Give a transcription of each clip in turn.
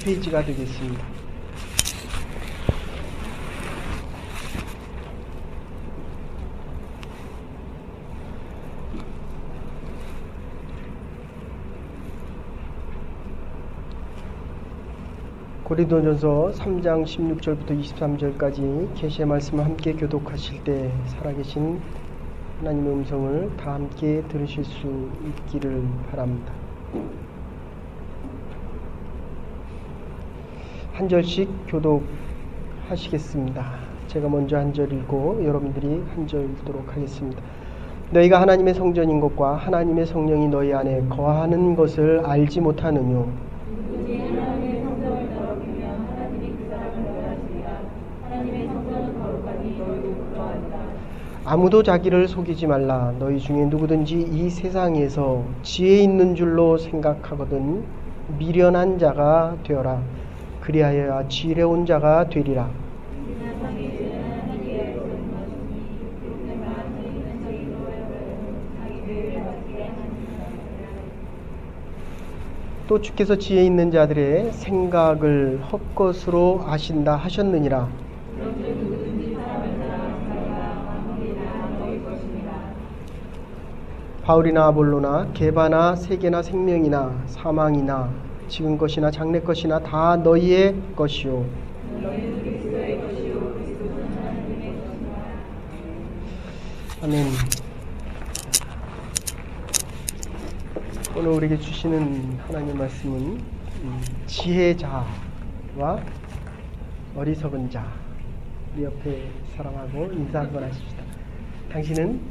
20페이지가 되겠습니다. 고린도전서 3장 16절부터 23절까지 계시의 말씀을 함께 교독하실 때 살아계신 하나님의 음성을 다 함께 들으실 수 있기를 바랍니다. 한 절씩 교독하시겠습니다. 제가 먼저 한 절 읽고 여러분들이 한 절 읽도록 하겠습니다. 너희가 하나님의 성전인 것과 하나님의 성령이 너희 안에 거하는 것을 알지 못하느뇨. 아무도 자기를 속이지 말라. 너희 중에 누구든지 이 세상에서 지혜 있는 줄로 생각하거든 미련한 자가 되어라. 그리하여야 지혜로운 자가 되리라. 또 주께서 지혜 있는 자들의 생각을 헛것으로 아신다 하셨느니라. 바울이나 아볼로나 게바나 세계나 생명이나 사망이나 지금 것이나 장래 것이나 다 너희의 것이요. 아멘. 오늘 우리에게 주시는 하나님의 말씀은 지혜자와 어리석은 자. 우리 옆에 사람하고 인사 한번 하십시다. 당신은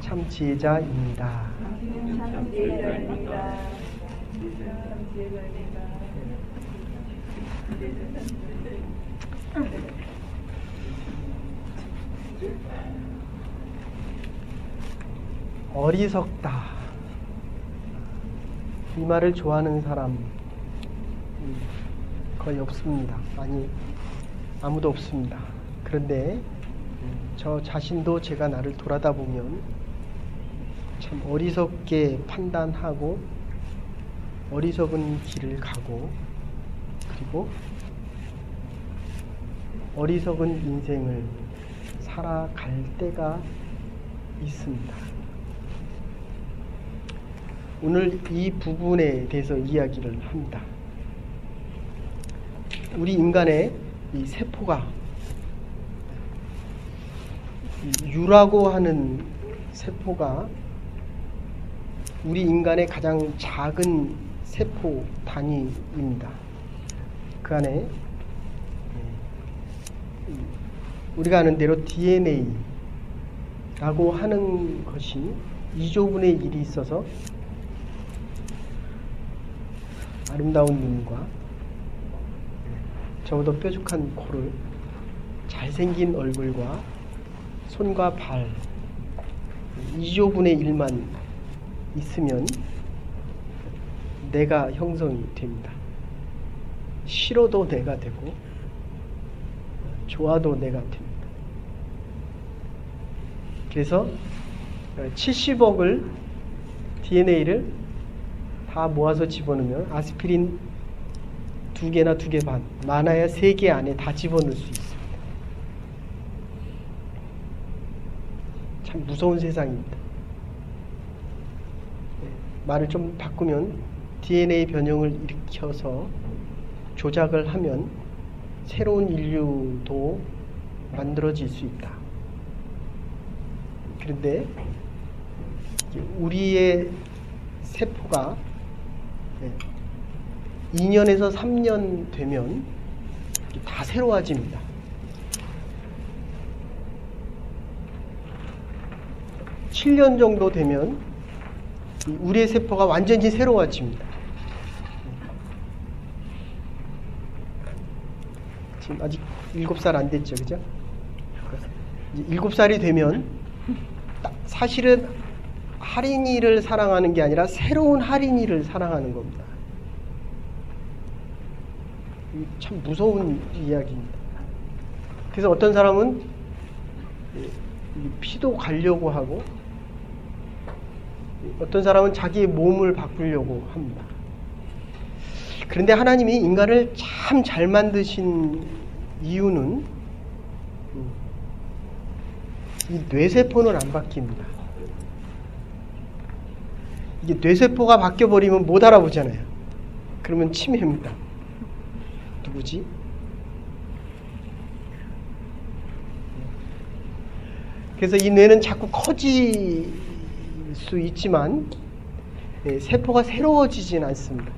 참 지혜자입니다. 당신은 참 지혜자입니다. 참 지혜자입니다. 어리석다. 이 말을 좋아하는 사람 거의 없습니다. 아니, 아무도 없습니다. 그런데 저 자신도 제가 나를 돌아다 보면 참 어리석게 판단하고 어리석은 길을 가고 그리고 어리석은 인생을 살아갈 때가 있습니다. 오늘 이 부분에 대해서 이야기를 합니다. 우리 인간의 이 세포가 유라고 하는 세포가 우리 인간의 가장 작은 세포 단위입니다. 그 안에 우리가 아는 대로 DNA라고 하는 것이 2조분의 1이 있어서 아름다운 눈과 저보다 뾰족한 코를 잘생긴 얼굴과 손과 발 2조분의 1만 있으면 내가 형성이 됩니다. 싫어도 내가 되고 좋아도 내가 됩니다. 그래서 70억을 DNA를 다 모아서 집어넣으면 아스피린 2개나 2개 반, 많아야 3개 안에 다 집어넣을 수 있습니다. 참 무서운 세상입니다. 말을 좀 바꾸면 DNA 변형을 일으켜서 조작을 하면 새로운 인류도 만들어질 수 있다. 그런데 우리의 세포가 2년에서 3년 되면 다 새로워집니다. 칠 년 정도 되면 우리의 세포가 완전히 새로워집니다. 지금 아직 7살 안 됐죠, 그죠? 7살이 되면 사실은 할인이를 사랑하는 게 아니라 새로운 할인이를 사랑하는 겁니다. 참 무서운 이야기입니다. 그래서 어떤 사람은 피도 가려고 하고 어떤 사람은 자기의 몸을 바꾸려고 합니다. 그런데 하나님이 인간을 참 잘 만드신 이유는 이 뇌세포는 안 바뀝니다. 이게 뇌세포가 바뀌어버리면 못 알아보잖아요. 그러면 치매입니다. 누구지? 그래서 이 뇌는 자꾸 커질 수 있지만 세포가 새로워지진 않습니다.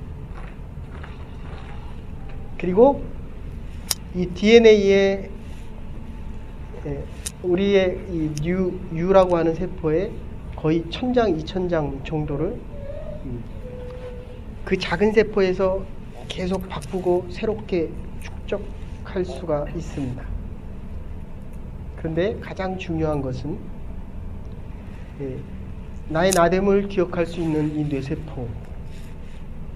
그리고 이 DNA에 우리의 이 유라고 하는 세포에 거의 1000장, 2000장 정도를 그 작은 세포에서 계속 바꾸고 새롭게 축적할 수가 있습니다. 그런데 가장 중요한 것은 나의 나됨을 기억할 수 있는 이 뇌세포,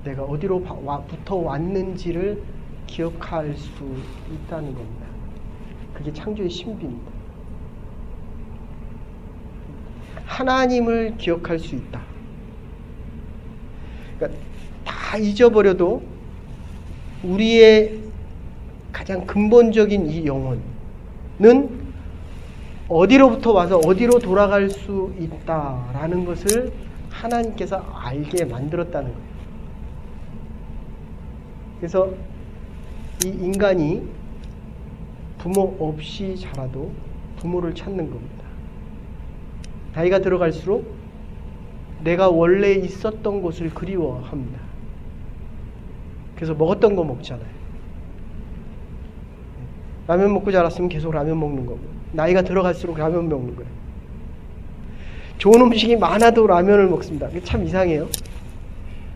내가 어디로부터 왔는지를 기억할 수 있다는 겁니다. 그게 창조의 신비입니다. 하나님을 기억할 수 있다. 그러니까 다 잊어버려도 우리의 가장 근본적인 이 영혼은 어디로부터 와서 어디로 돌아갈 수 있다라는 것을 하나님께서 알게 만들었다는 거예요. 그래서 이 인간이 부모 없이 자라도 부모를 찾는 겁니다. 나이가 들어갈수록 내가 원래 있었던 곳을 그리워합니다. 그래서 먹었던 거 먹잖아요. 라면 먹고 자랐으면 계속 라면 먹는 거고, 나이가 들어갈수록 라면 먹는 거예요. 좋은 음식이 많아도 라면을 먹습니다. 그게 참 이상해요.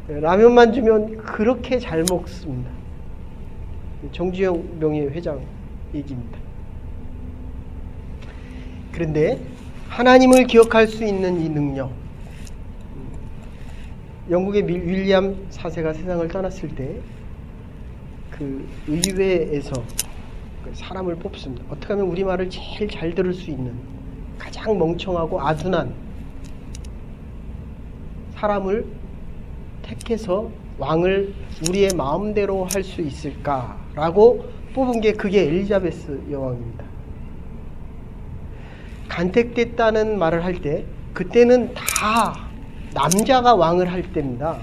라면만 주면 그렇게 잘 먹습니다. 정주영 명예회장 얘기입니다. 그런데 하나님을 기억할 수 있는 이 능력, 영국의 윌리엄 4세가 세상을 떠났을 때 그 의회에서 사람을 뽑습니다. 어떻게 하면 우리말을 제일 잘 들을 수 있는 가장 멍청하고 아둔한 사람을 택해서 왕을 우리의 마음대로 할 수 있을까라고 뽑은 게 그게 엘리자베스 여왕입니다. 간택됐다는 말을 할 때 그때는 다 남자가 왕을 할 때입니다.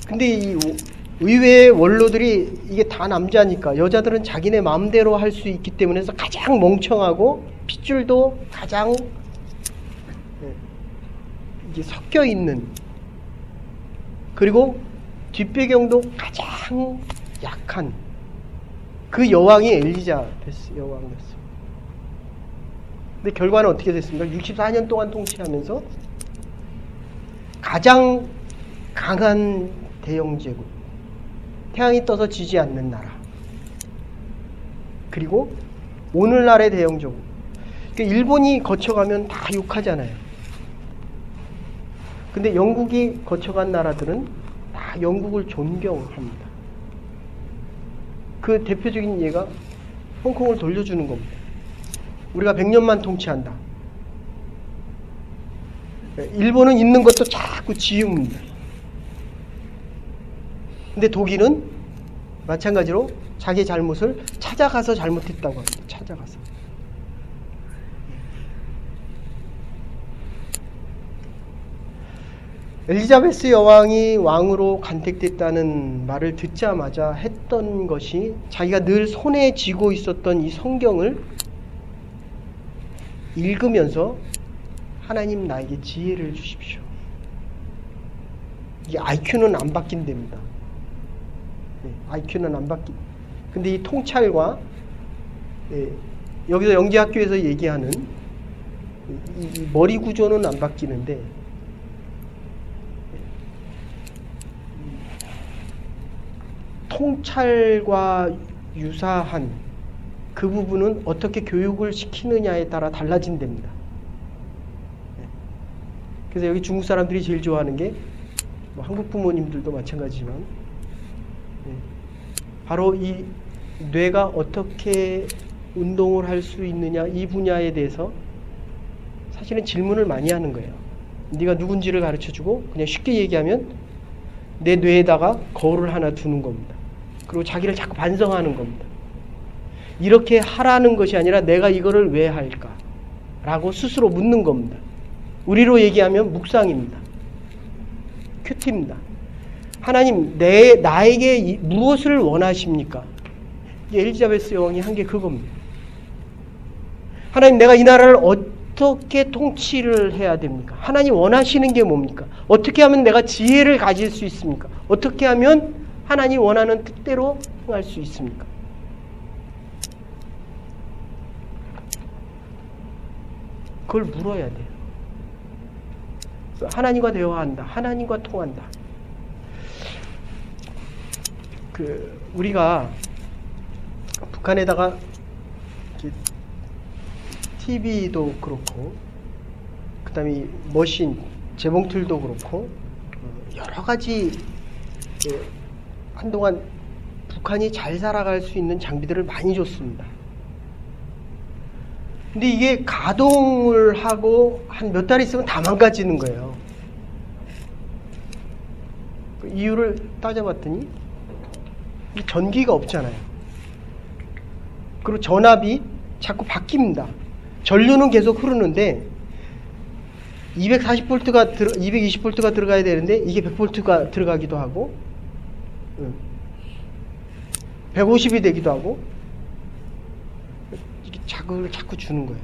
근데 이 의외의 원로들이 이게 다 남자니까 여자들은 자기네 마음대로 할 수 있기 때문에 가장 멍청하고 핏줄도 가장 이제 섞여 있는, 그리고 뒷배경도 가장 약한 그 여왕이 엘리자베스 여왕이었어요. 근데 결과는 어떻게 됐습니까? 64년 동안 통치하면서 가장 강한 대영제국, 태양이 떠서 지지 않는 나라, 그리고 오늘날의 대영제국. 그러니까 일본이 거쳐가면 다 욕하잖아요. 근데 영국이 거쳐간 나라들은 다 영국을 존경합니다. 그 대표적인 예가 홍콩을 돌려주는 겁니다. 우리가 100년만 통치한다. 일본은 있는 것도 자꾸 지웁니다. 근데 독일은 마찬가지로 자기 잘못을 찾아가서 잘못했다고 합니다. 찾아가서. 엘리자베스 여왕이 왕으로 간택됐다는 말을 듣자마자 했던 것이 자기가 늘 손에 쥐고 있었던 이 성경을 읽으면서 하나님 나에게 지혜를 주십시오. 이게 IQ는 안 바뀐답니다. IQ는 안 바뀐. 근데 이 통찰과 여기서 영재학교에서 얘기하는 이 머리 구조는 안 바뀌는데 통찰과 유사한 그 부분은 어떻게 교육을 시키느냐에 따라 달라진답니다. 그래서 여기 중국 사람들이 제일 좋아하는 게 뭐 한국 부모님들도 마찬가지지만 바로 이 뇌가 어떻게 운동을 할 수 있느냐 이 분야에 대해서 사실은 질문을 많이 하는 거예요. 네가 누군지를 가르쳐주고 그냥 쉽게 얘기하면 내 뇌에다가 거울을 하나 두는 겁니다. 그리고 자기를 자꾸 반성하는 겁니다. 이렇게 하라는 것이 아니라 내가 이거를 왜 할까? 라고 스스로 묻는 겁니다. 우리로 얘기하면 묵상입니다. 큐티입니다. 하나님, 나에게 무엇을 원하십니까? 엘리자베스 여왕이 한 게 그겁니다. 하나님, 내가 이 나라를 어떻게 통치를 해야 됩니까? 하나님 원하시는 게 뭡니까? 어떻게 하면 내가 지혜를 가질 수 있습니까? 어떻게 하면 하나님 원하는 뜻대로 행할 수 있습니까? 그걸 물어야 돼요. 하나님과 대화한다. 하나님과 통한다. 우리가 북한에다가 TV도 그렇고, 그 다음에 머신, 재봉틀도 그렇고, 여러 가지 한동안 북한이 잘 살아갈 수 있는 장비들을 많이 줬습니다. 근데 이게 가동을 하고 한 몇 달 있으면 다 망가지는 거예요. 그 이유를 따져봤더니 전기가 없잖아요. 그리고 전압이 자꾸 바뀝니다. 전류는 계속 흐르는데 240V가 220V가 들어가야 되는데 이게 100V가 들어가기도 하고 150이 되기도 하고 이게 자극을 자꾸 주는 거예요.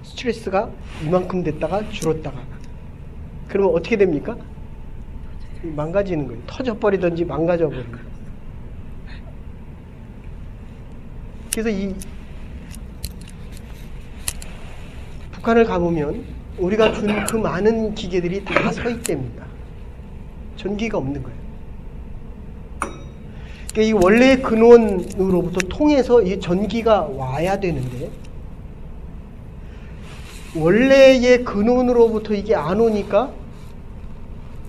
스트레스가 이만큼 됐다가 줄었다가 그러면 어떻게 됩니까? 망가지는 거예요. 터져버리든지 망가져버리는 거예요. 그래서 이 북한을 가보면 우리가 준 그 많은 기계들이 다 서 있답니다. 전기가 없는 거예요. 그러니까 이 원래의 근원으로부터 통해서 이 전기가 와야 되는데 원래의 근원으로부터 이게 안 오니까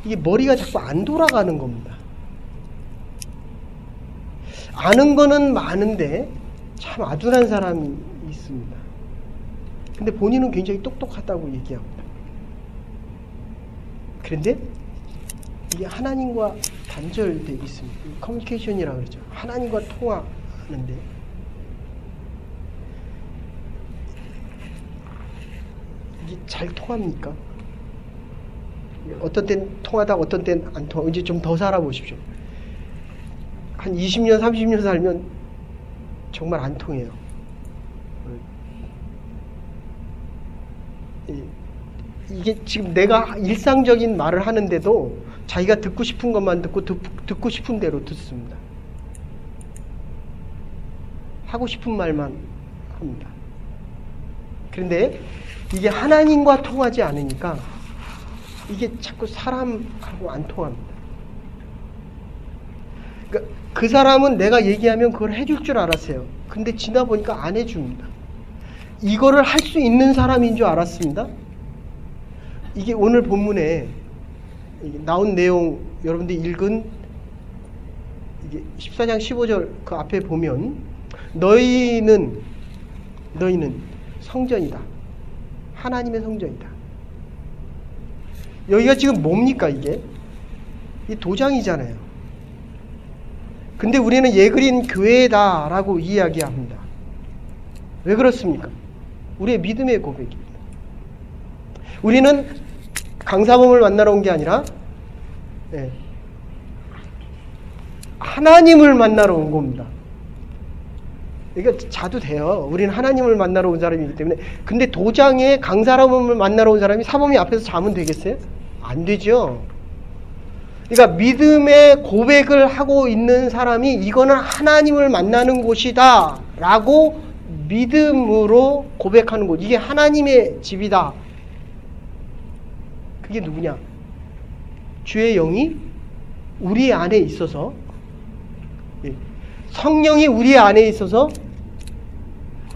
이게 머리가 자꾸 안 돌아가는 겁니다. 아는 거는 많은데 참 아둔한 사람이 있습니다. 근데 본인은 굉장히 똑똑하다고 얘기합니다. 그런데 이게 하나님과 단절되어 있습니다. 커뮤니케이션이라고 그러죠. 하나님과 통화하는데 이게 잘 통합니까? 어떤 땐 통하다 어떤 땐 안 통하고 이제 좀 더 살아보십시오. 한 20년 30년 살면 정말 안 통해요. 이게 지금 내가 일상적인 말을 하는데도 자기가 듣고 싶은 것만 듣고 듣고 싶은 대로 듣습니다. 하고 싶은 말만 합니다. 그런데 이게 하나님과 통하지 않으니까 이게 자꾸 사람하고 안 통합니다. 그러니까 그 사람은 내가 얘기하면 그걸 해줄 줄 알았어요. 근데 지나 보니까 안 해줍니다. 이거를 할 수 있는 사람인 줄 알았습니다. 이게 오늘 본문에 나온 내용 여러분들 읽은 이게 14장 15절 그 앞에 보면 너희는 성전이다. 하나님의 성전이다. 여기가 지금 뭡니까 이게? 이 도장이잖아요. 근데 우리는 예그린 교회다라고 이야기합니다. 왜 그렇습니까? 우리의 믿음의 고백입니다. 우리는 강사범을 만나러 온 게 아니라 하나님을 만나러 온 겁니다. 그러니까 자도 돼요. 우리는 하나님을 만나러 온 사람이기 때문에. 근데 도장에 강사범을 만나러 온 사람이 사범이 앞에서 자면 되겠어요? 안 되죠. 그러니까 믿음의 고백을 하고 있는 사람이 이거는 하나님을 만나는 곳이다 라고 믿음으로 고백하는 곳. 이게 하나님의 집이다. 그게 누구냐? 주의 영이 우리 안에 있어서 성령이 우리 안에 있어서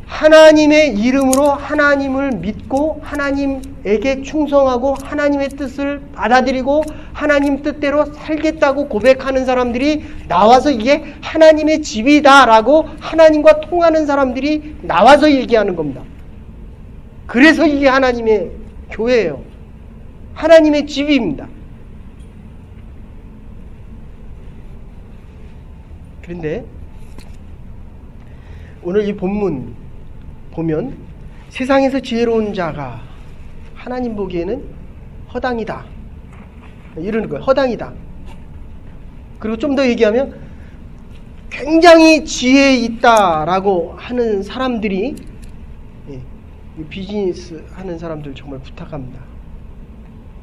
하나님의 이름으로 하나님을 믿고 하나님에게 충성하고 하나님의 뜻을 받아들이고 하나님 뜻대로 살겠다고 고백하는 사람들이 나와서 이게 하나님의 집이다라고 하나님과 통하는 사람들이 나와서 얘기하는 겁니다. 그래서 이게 하나님의 교회예요. 하나님의 집입니다. 그런데 오늘 이 본문 보면 세상에서 지혜로운 자가 하나님 보기에는 허당이다. 이러는 거예요. 허당이다. 그리고 좀 더 얘기하면 굉장히 지혜 있다라고 하는 사람들이, 비즈니스 하는 사람들 정말 부탁합니다.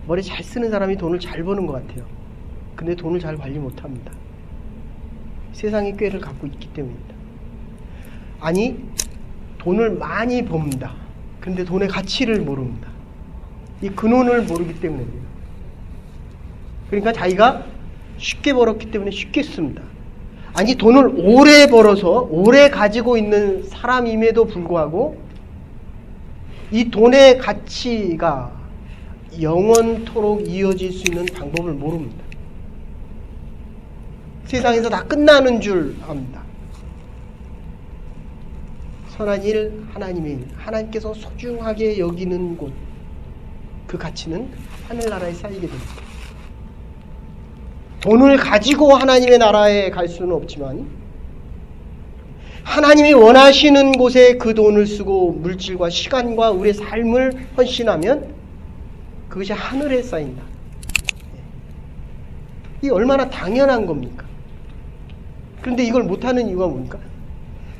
머리 잘 쓰는 사람이 돈을 잘 버는 것 같아요. 근데 돈을 잘 관리 못합니다. 세상의 꾀를 갖고 있기 때문입니다. 아니, 돈을 많이 법니다. 근데 돈의 가치를 모릅니다. 이 근원을 모르기 때문에 그래요. 그러니까 자기가 쉽게 벌었기 때문에 쉽게 씁니다. 아니, 돈을 오래 벌어서 오래 가지고 있는 사람임에도 불구하고 이 돈의 가치가 영원토록 이어질 수 있는 방법을 모릅니다. 세상에서 다 끝나는 줄 압니다. 선한 일, 하나님의 일, 하나님께서 소중하게 여기는 곳, 그 가치는 하늘나라에 쌓이게 됩니다. 돈을 가지고 하나님의 나라에 갈 수는 없지만 하나님이 원하시는 곳에 그 돈을 쓰고 물질과 시간과 우리의 삶을 헌신하면 그것이 하늘에 쌓인다. 이게 얼마나 당연한 겁니까? 그런데 이걸 못하는 이유가 뭡니까?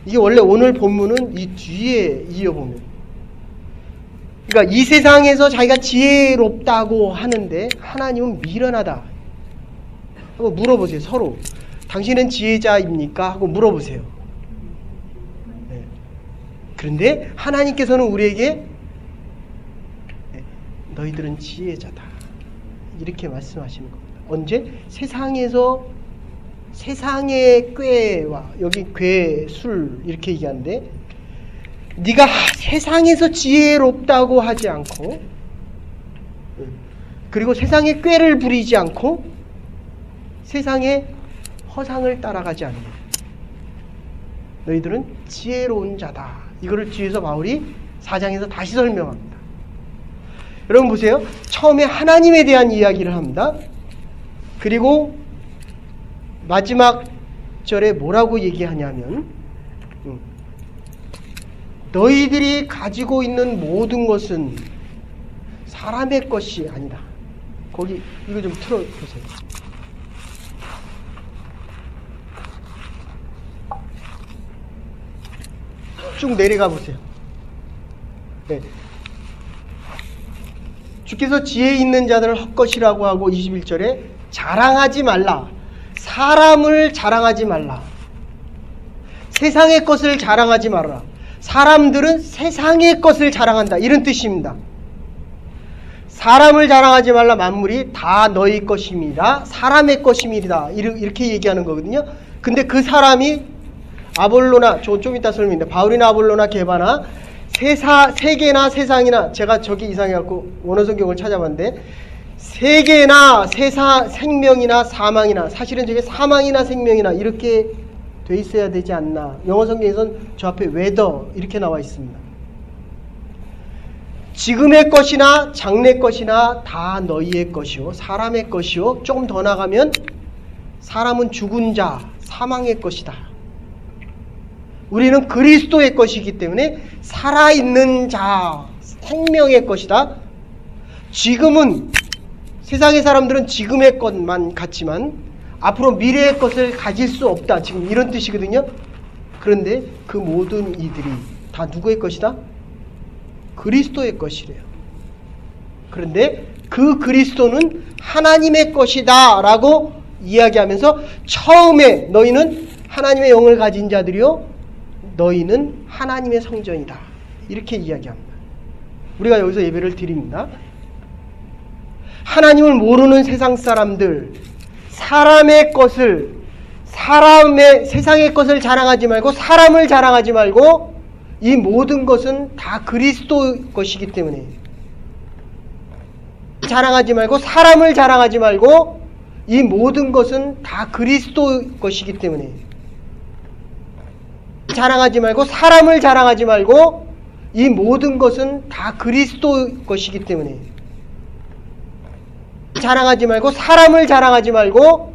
이게 원래 오늘 본문은 이 뒤에 이어보면, 그러니까 이 세상에서 자기가 지혜롭다고 하는데 하나님은 미련하다 하고 물어보세요. 서로 당신은 지혜자입니까? 하고 물어보세요. 네. 그런데 하나님께서는 우리에게 너희들은 지혜자다 이렇게 말씀하시는 겁니다. 언제? 세상에서 세상의 꾀와, 여기 꾀, 술 이렇게 얘기하는데, 네가 세상에서 지혜롭다고 하지 않고, 그리고 세상의 꾀를 부리지 않고 세상의 허상을 따라가지 않는 거예요. 너희들은 지혜로운 자다. 이거를 뒤에서 바울이 4장에서 다시 설명합니다. 여러분 보세요. 처음에 하나님에 대한 이야기를 합니다. 그리고 마지막 절에 뭐라고 얘기하냐면, 너희들이 가지고 있는 모든 것은 사람의 것이 아니다. 거기 이거 좀 틀어보세요. 쭉 내려가 보세요. 네. 주께서 지혜 있는 자들을 헛것이라고 하고 21절에 자랑하지 말라. 사람을 자랑하지 말라. 세상의 것을 자랑하지 말라. 사람들은 세상의 것을 자랑한다. 이런 뜻입니다. 사람을 자랑하지 말라. 만물이 다 너희 것입니다. 사람의 것입니다. 이렇게 얘기하는 거거든요. 근데 그 사람이 아볼로나, 좀 이따 설명인데, 바울이나 아볼로나 게바나 세계나 세상이나, 제가 저기 이상해갖고 원어성경을 찾아봤는데, 세계나 생명이나 사망이나, 사실은 저게 사망이나 생명이나 이렇게 돼 있어야 되지 않나. 영어 성경에서는 저 앞에 whether 이렇게 나와 있습니다. 지금의 것이나 장래 것이나 다 너희의 것이요 사람의 것이요, 조금 더 나가면 사람은 죽은 자 사망의 것이다. 우리는 그리스도의 것이기 때문에 살아있는 자 생명의 것이다. 지금은 세상의 사람들은 지금의 것만 갖지만 앞으로 미래의 것을 가질 수 없다. 지금 이런 뜻이거든요. 그런데 그 모든 이들이 다 누구의 것이다? 그리스도의 것이래요. 그런데 그 그리스도는 하나님의 것이다 라고 이야기하면서, 처음에 너희는 하나님의 영을 가진 자들이요 너희는 하나님의 성전이다 이렇게 이야기합니다. 우리가 여기서 예배를 드립니다. 하나님을 모르는 세상 사람들, 사람의 것을, 세상의 것을 자랑하지 말고 사람을 자랑하지 말고, 이 모든 것은 다 그리스도 것이기 때문에, 자랑하지 말고 사람을 자랑하지 말고, 이 모든 것은 다 그리스도 것이기 때문에, 자랑하지 말고 사람을 자랑하지 말고, 이 모든 것은 다 그리스도 것이기 때문에, 자랑하지 말고 사람을 자랑하지 말고,